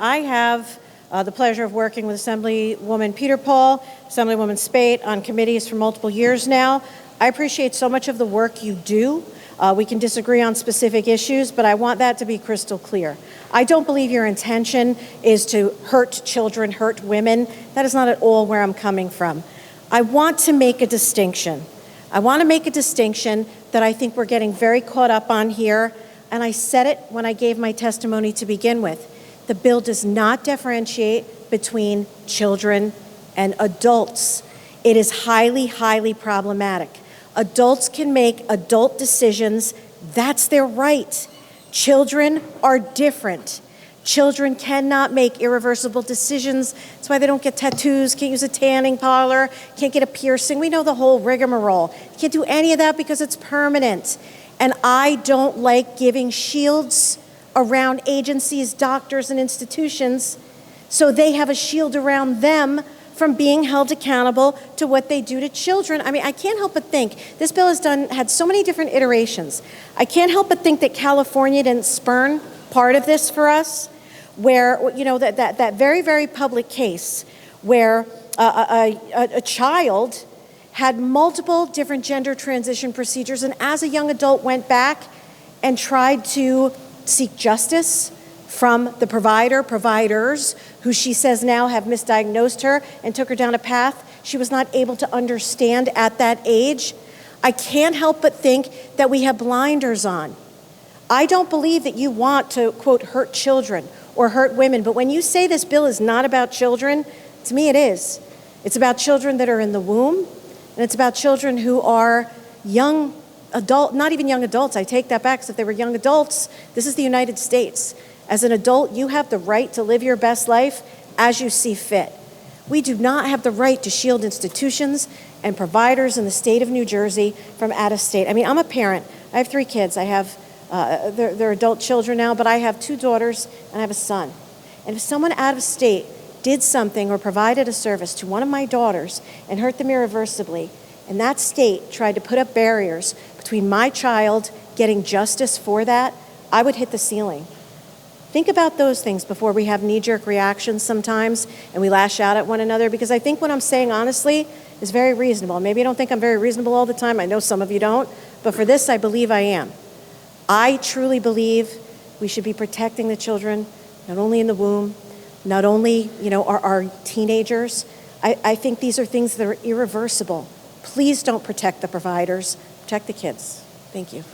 I have the pleasure of working with Assemblywoman Peter Paul, Assemblywoman Spate on committees for multiple years now. I appreciate so much of the work you do. We can disagree on specific issues, but I want that to be crystal clear. I don't believe your intention is to hurt children, hurt women. That is not at all where I'm coming from. I want to make a distinction. I want to make a distinction that I think we're getting very caught up on here, and I said it when I gave my testimony to begin with. The bill does not differentiate between children and adults. It is highly, highly problematic. Adults can make adult decisions. That's their right. Children are different. Children cannot make irreversible decisions. That's why they don't get tattoos, can't use a tanning parlor, can't get a piercing. We know the whole rigmarole. Can't do any of that because it's permanent. And I don't like giving shields around agencies, doctors, and institutions so they have a shield around them from being held accountable to what they do to children. I mean, I can't help but think, this bill has had so many different iterations. I can't help but think that California didn't spurn part of this for us, where, you know, that very, very public case where a child had multiple different gender transition procedures and as a young adult went back and tried to seek justice from the providers, who she says now have misdiagnosed her and took her down a path she was not able to understand at that age. I can't help but think that we have blinders on. I don't believe that you want to, quote, hurt children or hurt women, but when you say this bill is not about children, to me it is. It's about children that are in the womb, and it's about children who are young adult, not even young adults, I take that back, because if they were young adults, this is the United States. As an adult, you have the right to live your best life as you see fit. We do not have the right to shield institutions and providers in the state of New Jersey from out of state. I mean, I'm a parent. I have 3 kids. I have, they're adult children now, but I have 2 daughters and I have a son. And if someone out of state did something or provided a service to one of my daughters and hurt them irreversibly, and that state tried to put up barriers between my child getting justice for that, I would hit the ceiling. Think about those things before we have knee-jerk reactions sometimes and we lash out at one another, because I think what I'm saying honestly is very reasonable. Maybe you don't think I'm very reasonable all the time. I know some of you don't, but for this I believe I am. I truly believe we should be protecting the children, not only in the womb, not only, you know, our teenagers. I think these are things that are irreversible. Please don't protect the providers, protect the kids. Thank you.